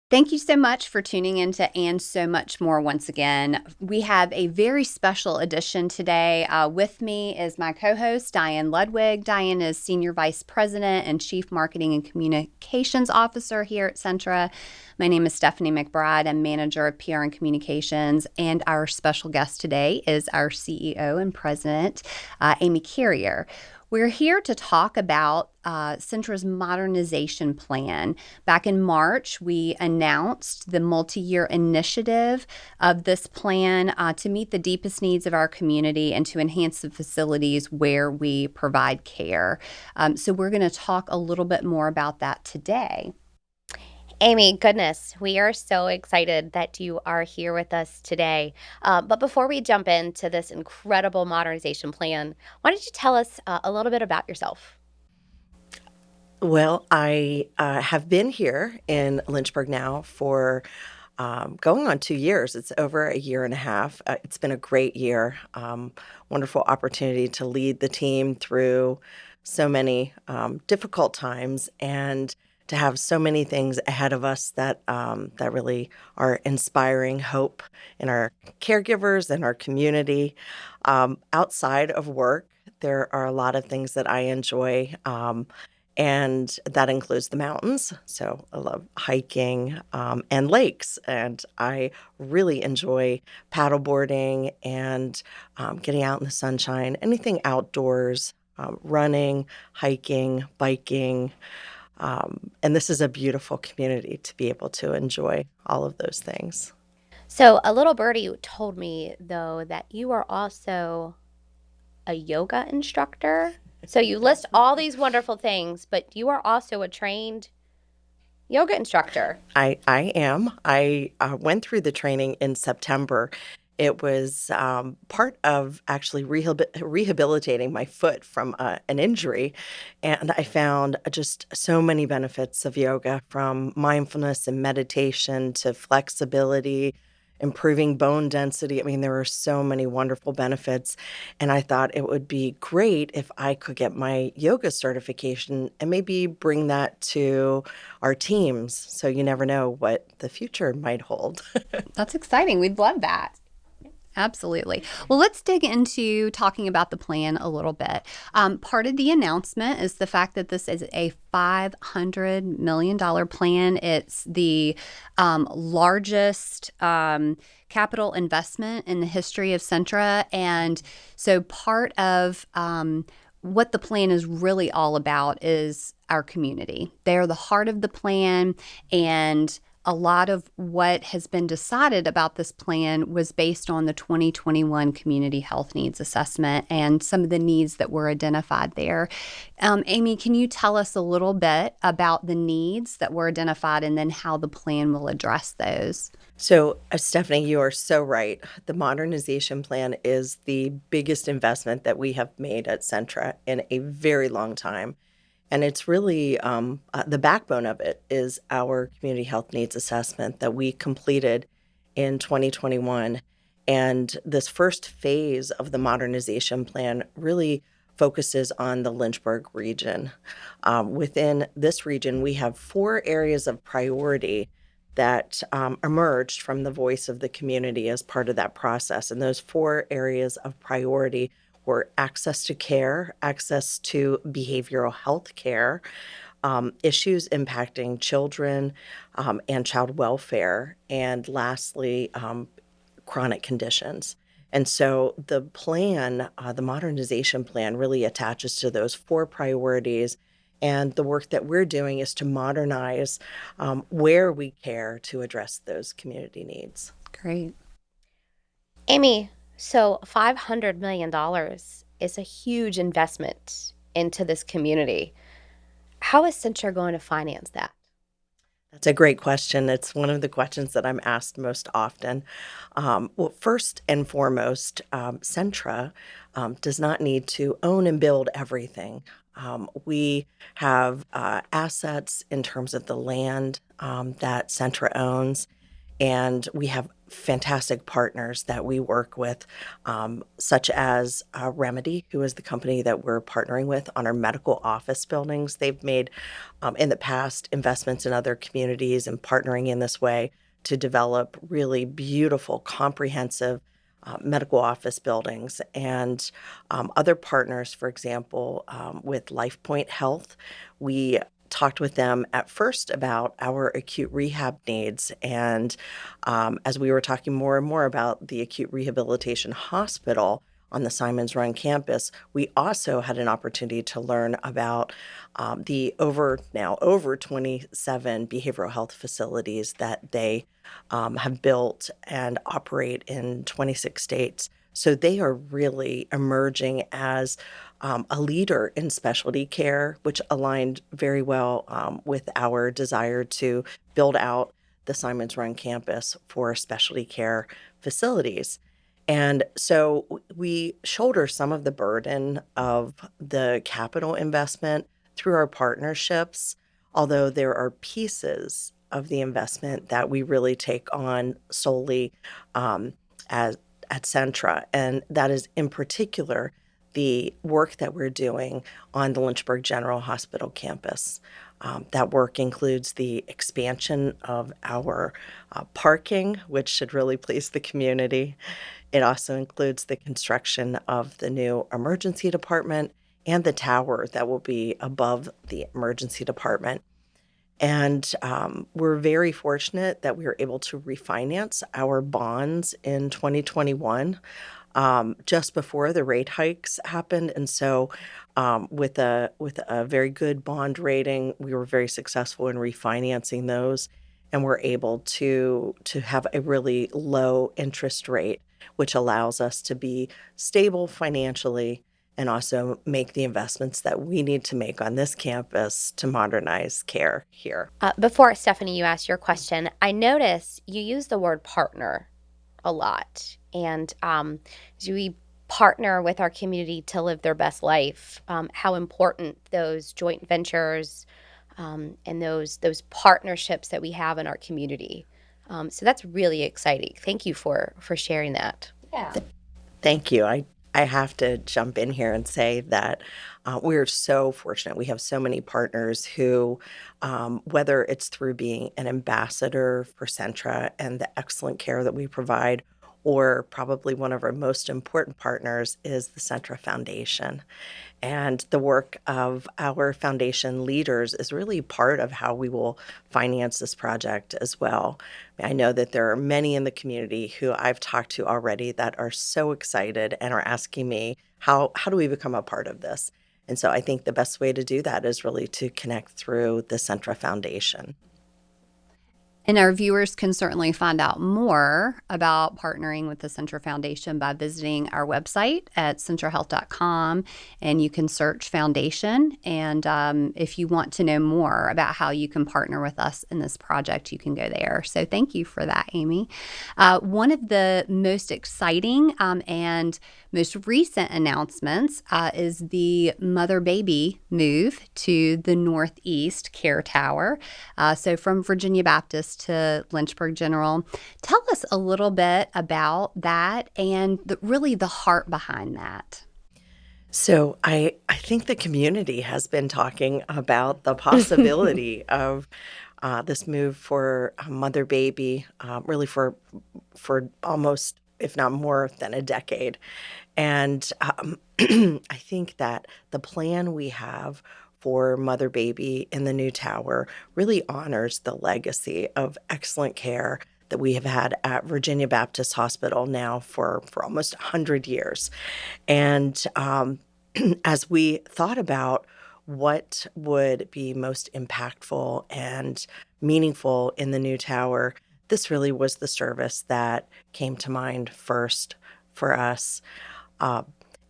Thank you so much for tuning in to And So Much More once again. We have a very special edition today. With me is my co host, Diane Ludwig. Diane is Senior Vice President and Chief Marketing and Communications Officer here at Centra. My name is Stephanie McBride. I'm Manager of PR and Communications. And our special guest today is our CEO and President, Amy Carrier. We're here to talk about Centra's modernization plan. Back in March, we announced the multi-year initiative of this plan to meet the deepest needs of our community and to enhance the facilities where we provide care. So we're going to talk a little bit more about that today. Amy, goodness, we are so excited that you are here with us today. But before we jump into this incredible modernization plan, why don't you tell us a little bit about yourself? Well, I have been here in Lynchburg now for going on 2 years. It's over a year and a half. It's been a great year. Wonderful opportunity to lead the team through so many difficult times and to have so many things ahead of us that really are inspiring hope in our caregivers and our community. Outside of work, there are a lot of things that I enjoy. And that includes the mountains. So I love hiking and lakes. And I really enjoy paddleboarding and getting out in the sunshine, anything outdoors, running, hiking, biking. And this is a beautiful community to be able to enjoy all of those things. So, a little birdie told me, though, that you are also a yoga instructor. So, you list all these wonderful things, but you are also a trained yoga instructor. I am. I went through the training in September. It was part of actually rehabilitating my foot from an injury. And I found just so many benefits of yoga, from mindfulness and meditation to flexibility, improving bone density. I mean, there are so many wonderful benefits. And I thought it would be great if I could get my yoga certification and maybe bring that to our teams. So you never know what the future might hold. That's exciting. We'd love that. Absolutely. Well, let's dig into talking about the plan a little bit. Part of the announcement is the fact that this is a $500 million plan. It's the largest capital investment in the history of Centra. And so part of what the plan is really all about is our community. They're the heart of the plan, and a lot of what has been decided about this plan was based on the 2021 Community Health Needs Assessment and some of the needs that were identified there. Amy, can you tell us a little bit about the needs that were identified and then how the plan will address those? So, Stephanie, you are so right. The modernization plan is the biggest investment that we have made at Centra in a very long time. And it's really the backbone of it is our community health needs assessment that we completed in 2021. And this first phase of the modernization plan really focuses on the Lynchburg region. Within this region, we have 4 areas of priority that emerged from the voice of the community as part of that process. And those 4 areas of priority were access to care, access to behavioral health care, issues impacting children and child welfare, and lastly, chronic conditions. And so the plan, the modernization plan, really attaches to those 4 priorities. And the work that we're doing is to modernize where we care to address those community needs. Great. Amy, so $500 million is a huge investment into this community. How is Centra going to finance that? That's a great question. It's one of the questions that I'm asked most often. Well, first and foremost, Centra does not need to own and build everything. We have assets in terms of the land that Centra owns, And we have fantastic partners that we work with, such as Remedy, who is the company that we're partnering with on our medical office buildings. They've made, in the past, investments in other communities and partnering in this way to develop really beautiful, comprehensive medical office buildings. And other partners, for example, with LifePoint Health, we talked with them at first about our acute rehab needs. And as we were talking more and more about the acute rehabilitation hospital on the Simons Run campus, we also had an opportunity to learn about the over 27 behavioral health facilities that they have built and operate in 26 states. So they are really emerging as a leader in specialty care, which aligned very well with our desire to build out the Simons Run campus for specialty care facilities. And so we shoulder some of the burden of the capital investment through our partnerships, although there are pieces of the investment that we really take on solely as at Centra, and that is in particular the work that we're doing on the Lynchburg General Hospital campus. That work includes the expansion of our parking, which should really please the community. It also includes the construction of the new emergency department and the tower that will be above the emergency department. And we're very fortunate that we were able to refinance our bonds in 2021, just before the rate hikes happened. And so, with a very good bond rating, we were very successful in refinancing those, and we're able to have a really low interest rate, which allows us to be stable financially and also make the investments that we need to make on this campus to modernize care here. Before, Stephanie, you asked your question, I notice you use the word partner a lot. And as we partner with our community to live their best life, how important those joint ventures and those partnerships that we have in our community. So that's really exciting. Thank you for sharing that. Yeah. Thank you. I have to jump in here and say that we're so fortunate. We have so many partners who, whether it's through being an ambassador for Centra and the excellent care that we provide, or probably one of our most important partners is the Centra Foundation. And the work of our foundation leaders is really part of how we will finance this project as well. I know that there are many in the community who I've talked to already that are so excited and are asking me, how do we become a part of this? And so I think the best way to do that is really to connect through the Centra Foundation. And our viewers can certainly find out more about partnering with the Centra Foundation by visiting our website at centrahealth.com, and you can search Foundation. And if you want to know more about how you can partner with us in this project, you can go there. So thank you for that, Amy. One of the most exciting and most recent announcements is the mother-baby move to the Northeast Care Tower. So from Virginia Baptist to Lynchburg General. Tell us a little bit about that and really the heart behind that. So I think the community has been talking about the possibility of this move for mother baby, really for almost, if not more than a decade. And I think that the plan we have for mother baby in the new tower really honors the legacy of excellent care that we have had at Virginia Baptist Hospital now for almost 100 years. And as we thought about what would be most impactful and meaningful in the new tower, this really was the service that came to mind first for us.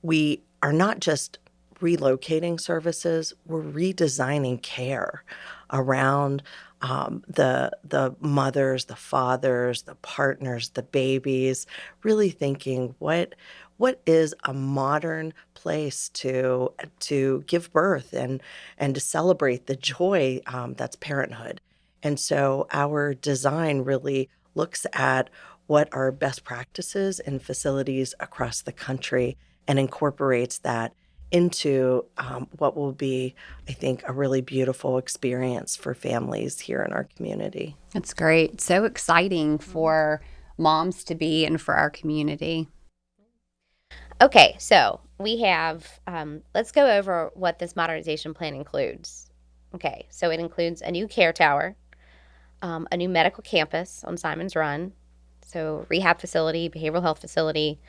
We are not just relocating services, we're redesigning care around the mothers, the fathers, the partners, the babies, really thinking what is a modern place to give birth and to celebrate the joy that's parenthood. And so our design really looks at what are best practices in facilities across the country and incorporates that into what will be, I think, a really beautiful experience for families here in our community. That's great. So exciting for moms to be and for our community. Okay, so we have, let's go over what this modernization plan includes. Okay, so it includes a new care tower, a new medical campus on Simon's Run, so rehab facility, behavioral health facility.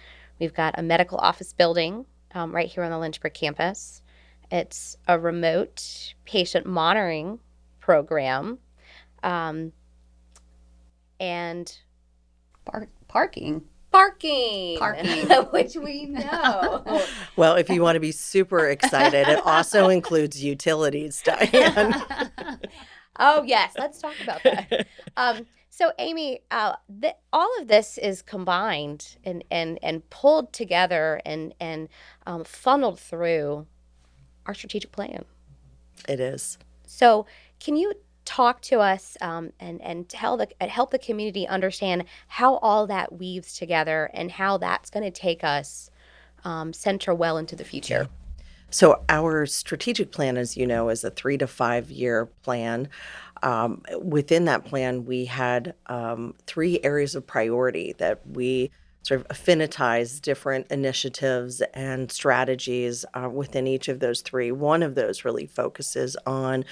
We've got a medical office building right here on the Lynchburg campus. It's a remote patient monitoring program, um, and Parking. parking, Parking. which we know. Well, if you want to be super excited, it also includes utilities, Diane. Oh, yes, let's talk about that. So, Amy, all of this is combined and pulled together and funneled through our strategic plan. It is. So, can you talk to us and help the community understand how all that weaves together and how that's going to take us Centra well into the future? So, our strategic plan, as you know, is a 3 to 5 year plan. Within that plan, we had 3 areas of priority that we sort of affinitize different initiatives and strategies within each of those three. One of those really focuses on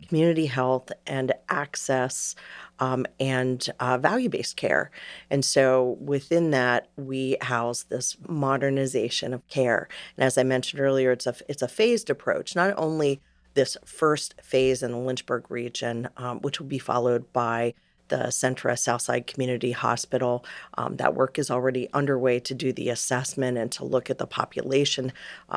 community health and access and value-based care. And so within that, we house this modernization of care. And as I mentioned earlier, it's a phased approach, not only this first phase in the Lynchburg region, which will be followed by the Centra Southside Community Hospital. That work is already underway to do the assessment and to look at the population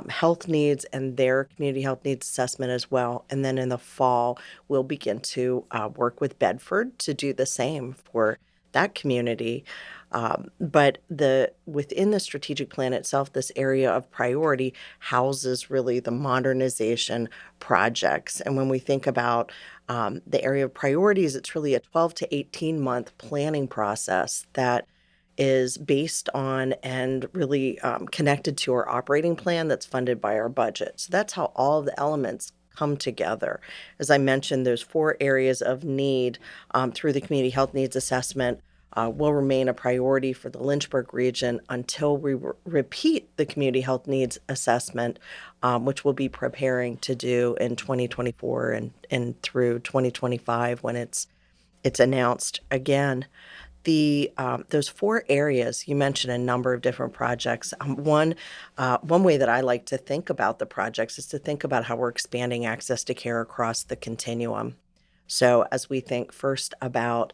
health needs and their community health needs assessment as well. And then in the fall, we'll begin to work with Bedford to do the same for that community. But within the strategic plan itself, this area of priority houses really the modernization projects. And when we think about the area of priorities, it's really a 12 to 18 month planning process that is based on and really connected to our operating plan that's funded by our budget. So that's how all of the elements come together. As I mentioned, those 4 areas of need through the community health needs assessment will remain a priority for the Lynchburg region until we repeat the community health needs assessment, which we'll be preparing to do in 2024 and through 2025 when it's announced again. Those 4 areas, you mentioned a number of different projects. One way that I like to think about the projects is to think about how we're expanding access to care across the continuum. So as we think first about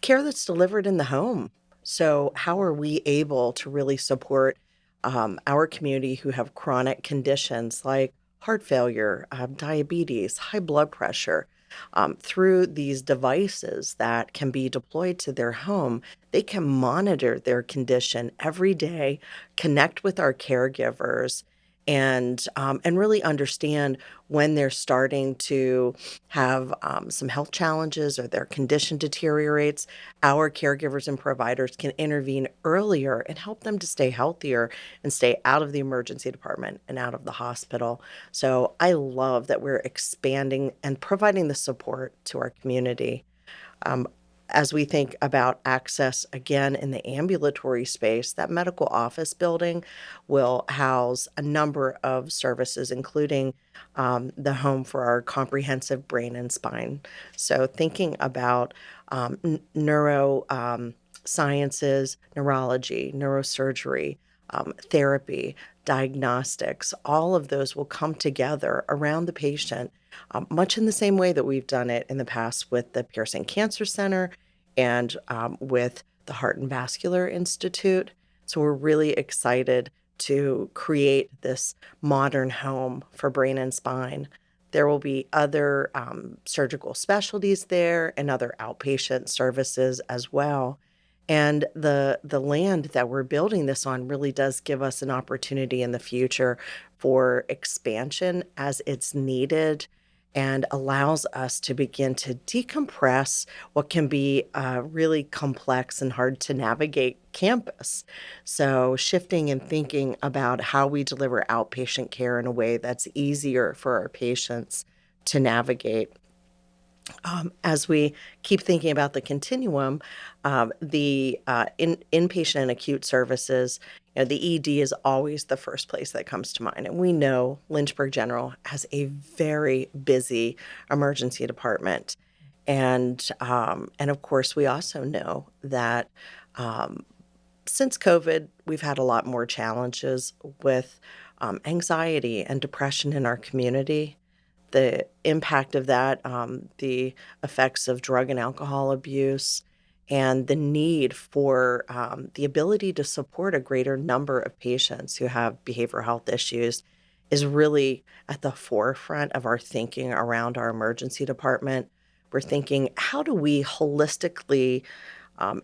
care that's delivered in the home. So how are we able to really support our community who have chronic conditions like heart failure, diabetes, high blood pressure, through these devices that can be deployed to their home? They can monitor their condition every day, connect with our caregivers, and really understand when they're starting to have some health challenges or their condition deteriorates. Our caregivers and providers can intervene earlier and help them to stay healthier and stay out of the emergency department and out of the hospital. So I love that we're expanding and providing the support to our community. As we think about access again in the ambulatory space, that medical office building will house a number of services, including the home for our comprehensive brain and spine. So, thinking about neuro sciences, neurology, neurosurgery, therapy, diagnostics, all of those will come together around the patient, much in the same way that we've done it in the past with the Pearson Cancer Center and with the Heart and Vascular Institute. So we're really excited to create this modern home for brain and spine. There will be other surgical specialties there and other outpatient services as well. And the land that we're building this on really does give us an opportunity in the future for expansion as it's needed and allows us to begin to decompress what can be a really complex and hard to navigate campus. So, shifting and thinking about how we deliver outpatient care in a way that's easier for our patients to navigate. As we keep thinking about the continuum, the inpatient and acute services, the ED is always the first place that comes to mind. And we know Lynchburg General has a very busy emergency department. And of course, we also know that since COVID, we've had a lot more challenges with anxiety and depression in our community, the impact of that, the effects of drug and alcohol abuse, and the need for the ability to support a greater number of patients who have behavioral health issues is really at the forefront of our thinking around our emergency department. We're thinking, how do we holistically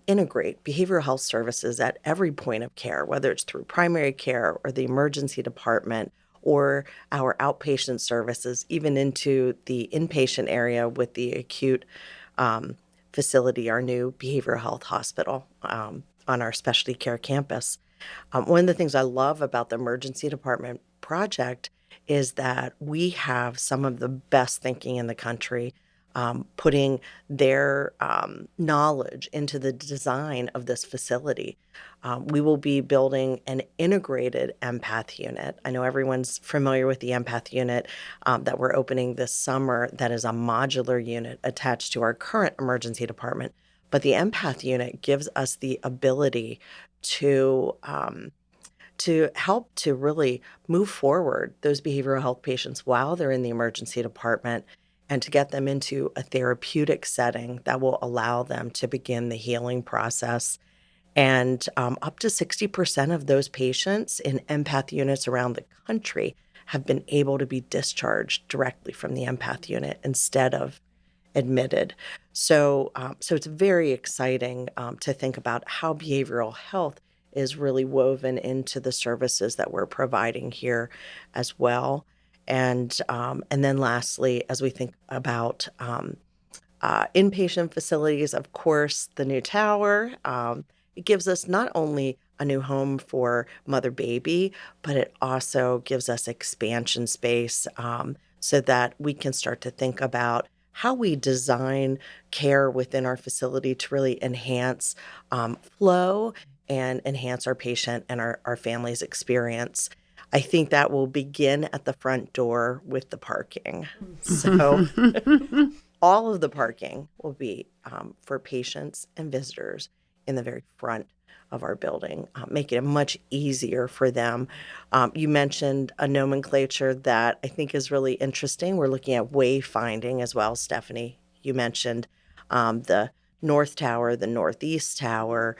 integrate behavioral health services at every point of care, whether it's through primary care or the emergency department or our outpatient services, even into the inpatient area with the acute facility, our new behavioral health hospital on our specialty care campus. One of the things I love about the emergency department project is that we have some of the best thinking in the country, putting their knowledge into the design of this facility. We will be building an integrated empath unit. I know everyone's familiar with the empath unit that we're opening this summer, that is a modular unit attached to our current emergency department. But the empath unit gives us the ability to help to really move forward those behavioral health patients while they're in the emergency department and to get them into a therapeutic setting that will allow them to begin the healing process. And up to 60% of those patients in empath units around the country have been able to be discharged directly from the empath unit instead of admitted. So it's very exciting to think about how behavioral health is really woven into the services that we're providing here as well. And then lastly, as we think about inpatient facilities, of course, the new tower, it gives us not only a new home for mother baby, but it also gives us expansion space so that we can start to think about how we design care within our facility to really enhance flow and enhance our patient and our family's experience. I think that will begin at the front door with the parking. So all of the parking will be for patients and visitors in the very front of our building, making it much easier for them. You mentioned a nomenclature that I think is really interesting. We're looking at wayfinding as well, Stephanie. You mentioned the North Tower, the Northeast Tower.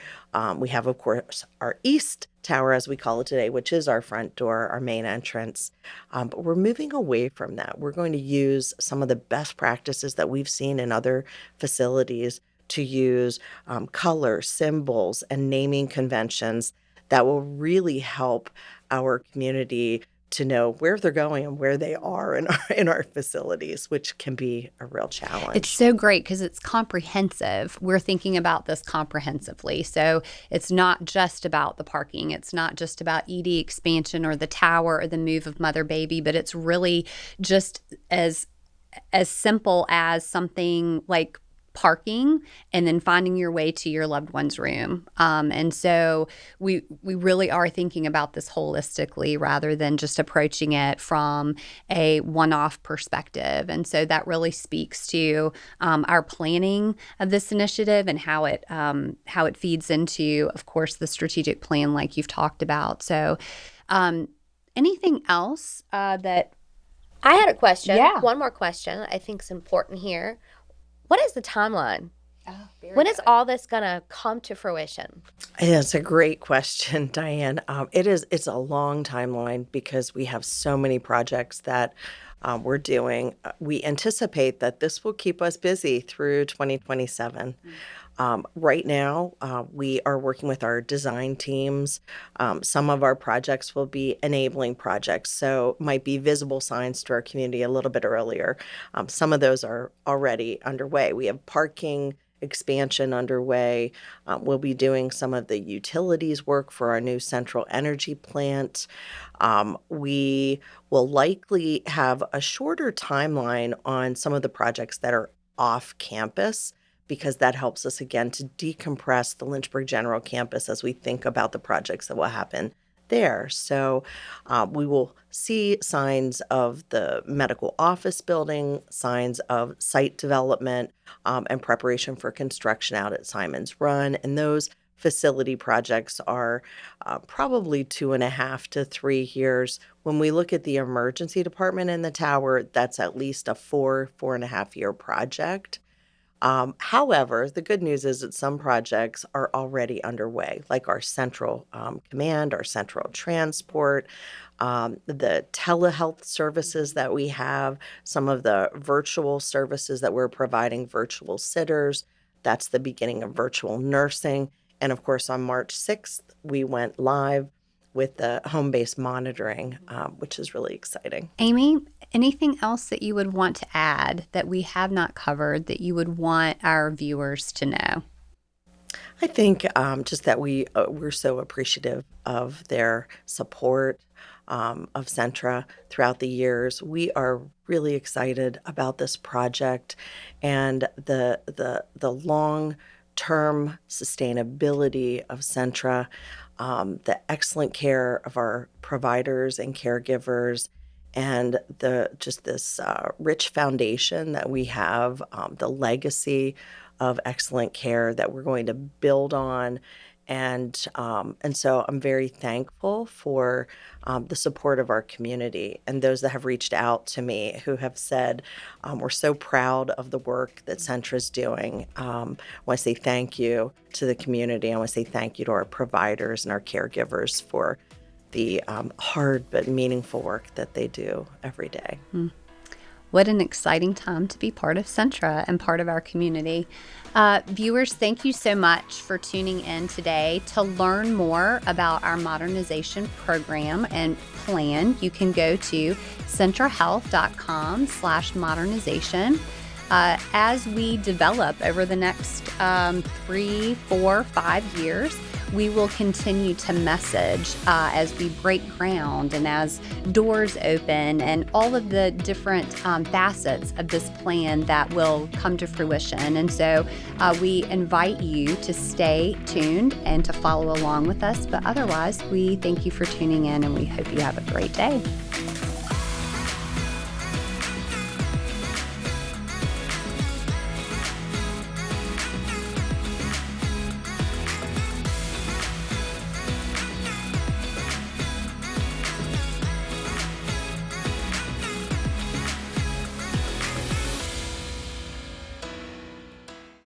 We have, of course, our East Tower, as we call it today, which is our front door, our main entrance. But we're moving away from that. We're going to use some of the best practices that we've seen in other facilities to use color, symbols, and naming conventions that will really help our community to know where they're going and where they are in our facilities, which can be a real challenge. It's so great because it's comprehensive. We're thinking about this comprehensively. So it's not just about the parking. It's not just about ED expansion or the tower or the move of mother baby, but it's really just as simple as something like parking and then finding your way to your loved one's room. And so we really are thinking about this holistically rather than just approaching it from a one-off perspective. And so that really speaks to our planning of this initiative and how it feeds into, of course, the strategic plan like you've talked about. So anything else that I had a question. Yeah. One more question I think is important here. What is the timeline? Oh, When is all this going to come to fruition? It's a great question, Diane. It's a long timeline because we have so many projects that we're doing. We anticipate that this will keep us busy through 2027. Right now, we are working with our design teams. Some of our projects will be enabling projects, so might be visible signs to our community a little bit earlier. Some of those are already underway. We have parking expansion underway. We'll be doing some of the utilities work for our new central energy plant. We will likely have a shorter timeline on some of the projects that are off campus because that helps us again to decompress the Lynchburg General Campus as we think about the projects that will happen there. So we will see signs of the medical office building, signs of site development, and preparation for construction out at Simon's Run. And those facility projects are probably 2.5 to 3 years. When we look at the emergency department in the tower, that's at least a 4.5 year project. However, the good news is that some projects are already underway, like our central command, our central transport, the telehealth services that we have, some of the virtual services that we're providing, virtual sitters. That's the beginning of virtual nursing. And of course, on March 6th, we went live with the home-based monitoring, which is really exciting. Amy, anything else that you would want to add that we have not covered that you would want our viewers to know? I think just that we're so appreciative of their support of Centra throughout the years. We are really excited about this project and the long-term sustainability of Centra, the excellent care of our providers and caregivers, and this rich foundation that we have, the legacy of excellent care that we're going to build on. And so I'm very thankful for the support of our community and those that have reached out to me who have said, we're so proud of the work that Centra is doing. I want to say thank you to the community. I want to say thank you to our providers and our caregivers for the hard but meaningful work that they do every day. What an exciting time to be part of Centra and part of our community. Viewers, thank you so much for tuning in today. To learn more about our modernization program and plan, you can go to centrahealth.com/modernization. As we develop over the next 3, 4, 5 years, we will continue to message as we break ground and as doors open and all of the different facets of this plan that will come to fruition. And so we invite you to stay tuned and to follow along with us. But otherwise, we thank you for tuning in and we hope you have a great day.